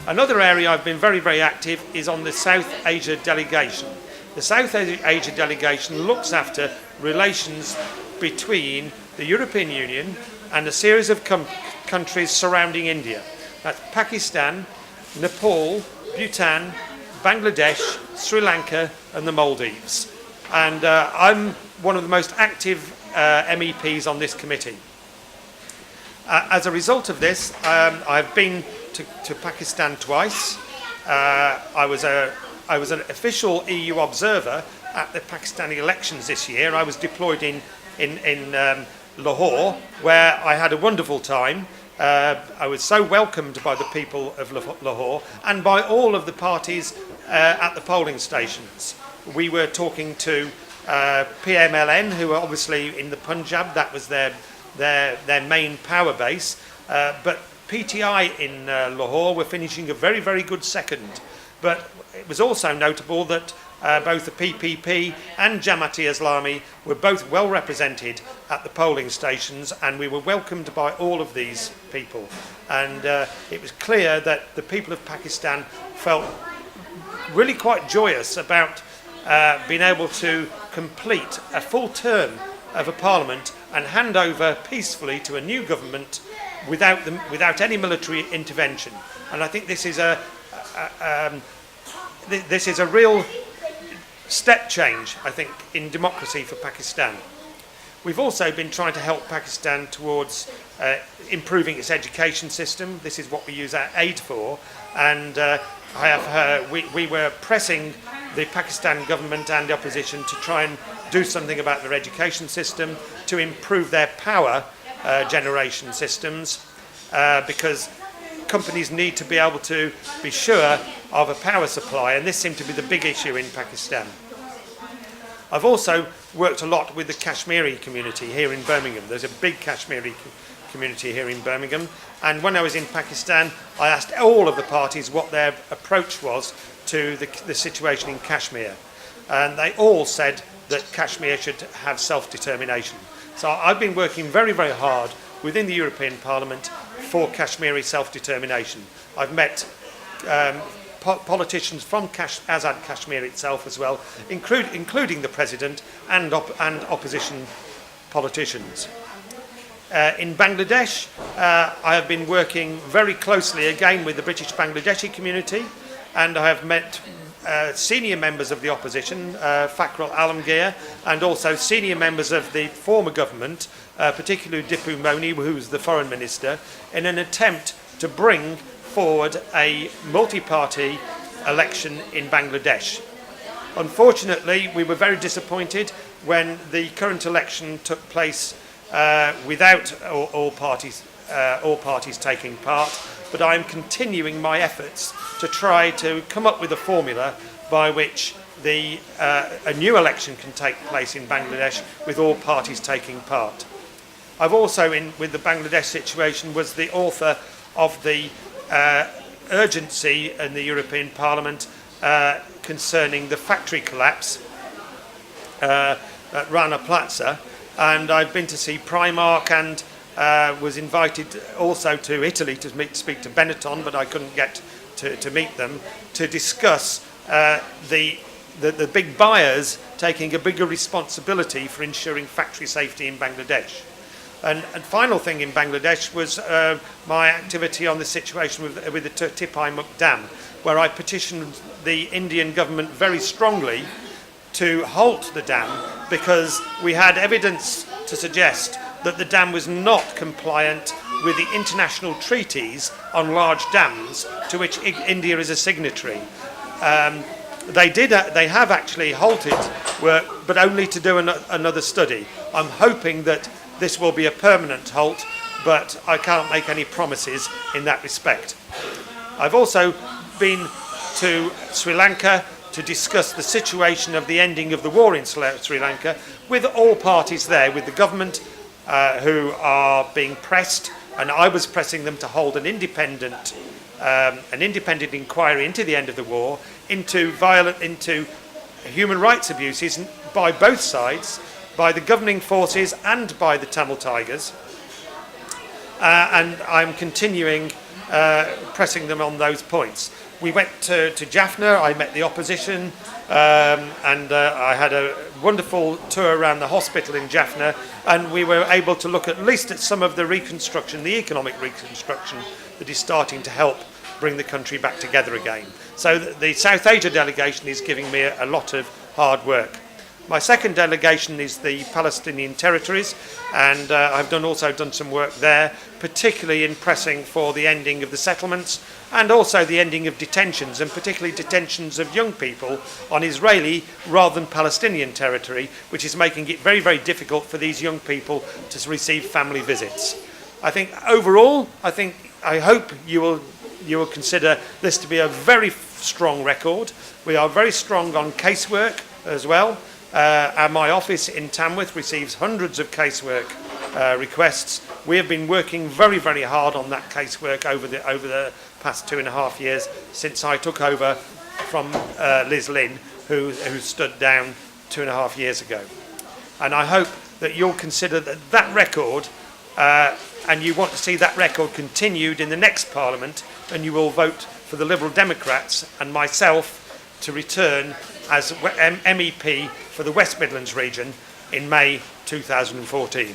Another area I've been very, very active is on the South Asia Delegation. The South Asia Delegation looks after relations between the European Union and a series of countries surrounding India. That's Pakistan, Nepal, Bhutan, Bangladesh, Sri Lanka and the Maldives. And I'm one of the most active MEPs on this committee. As a result of this, I've been to Pakistan twice. I was an official EU observer at the Pakistani elections this year. I was deployed in Lahore, where I had a wonderful time. I was so welcomed by the people of Lahore and by all of the parties at the polling stations. We were talking to PMLN, who are obviously in the Punjab. That was their main power base. But PTI in Lahore were finishing a very, very good second. But it was also notable that both the PPP and Jamaat-e-Islami were both well represented at the polling stations, and we were welcomed by all of these people. And it was clear that the people of Pakistan felt really quite joyous about being able to complete a full term of a parliament and hand over peacefully to a new government without any military intervention. And I think this is a real step change, I think, in democracy for Pakistan. We've also been trying to help Pakistan towards improving its education system. This is what we use our aid for. And we were pressing the Pakistan government and the opposition to try and do something about their education system, to improve their power generation systems, because companies need to be able to be sure of a power supply, and this seemed to be the big issue in Pakistan. I've also worked a lot with the Kashmiri community here in Birmingham. There's a big Kashmiri community here in Birmingham, and when I was in Pakistan, I asked all of the parties what their approach was to the situation in Kashmir, and they all said that Kashmir should have self-determination. So I've been working very, very hard within the European Parliament for Kashmiri self-determination. I've met politicians from Azad Kashmir itself as well, including the President and opposition politicians. In Bangladesh, I have been working very closely again with the British Bangladeshi community, and I have met senior members of the opposition, Fakhrul Alamgir, and also senior members of the former government, particularly Dipu Moni, who's the foreign minister, in an attempt to bring forward a multi-party election in Bangladesh. Unfortunately, we were very disappointed when the current election took place without all parties taking part, but I am continuing my efforts to try to come up with a formula by which a new election can take place in Bangladesh with all parties taking part. I've also, with the Bangladesh situation, was the author of the urgency in the European Parliament concerning the factory collapse at Rana Plaza, and I've been to see Primark and was invited also to Italy to speak to Benetton, but I couldn't get to meet them, to discuss the big buyers taking a bigger responsibility for ensuring factory safety in Bangladesh. And final thing in Bangladesh was my activity on the situation with the Tipai Muk Dam, where I petitioned the Indian government very strongly to halt the dam, because we had evidence to suggest that the dam was not compliant with the international treaties on large dams to which India is a signatory. They have actually halted work, but only to do another study. I'm hoping that this will be a permanent halt, but I can't make any promises in that respect. I've also been to Sri Lanka to discuss the situation of the ending of the war in Sri Lanka with all parties there, with the government who are being pressed, and I was pressing them to hold an independent inquiry into the end of the war, into human rights abuses by both sides, by the governing forces and by the Tamil Tigers. And I'm continuing pressing them on those points. We went to Jaffna, I met the opposition, and I had a wonderful tour around the hospital in Jaffna, and we were able to look at least at some of the reconstruction, the economic reconstruction that is starting to help bring the country back together again. So the South Asia delegation is giving me a lot of hard work. My second delegation is the Palestinian territories, and I've also done some work there, particularly in pressing for the ending of the settlements and also the ending of detentions, and particularly detentions of young people on Israeli rather than Palestinian territory, which is making it very, very difficult for these young people to receive family visits. I think overall, I hope you will consider this to be a very strong record. We are very strong on casework as well. And my office in Tamworth receives hundreds of casework requests. We have been working very, very hard on that casework over the past 2.5 years since I took over from Liz Lynn, who stood down 2.5 years ago. And I hope that you'll consider that record, and you want to see that record continued in the next Parliament, and you will vote for the Liberal Democrats and myself to return as MEP for the West Midlands region in May 2014.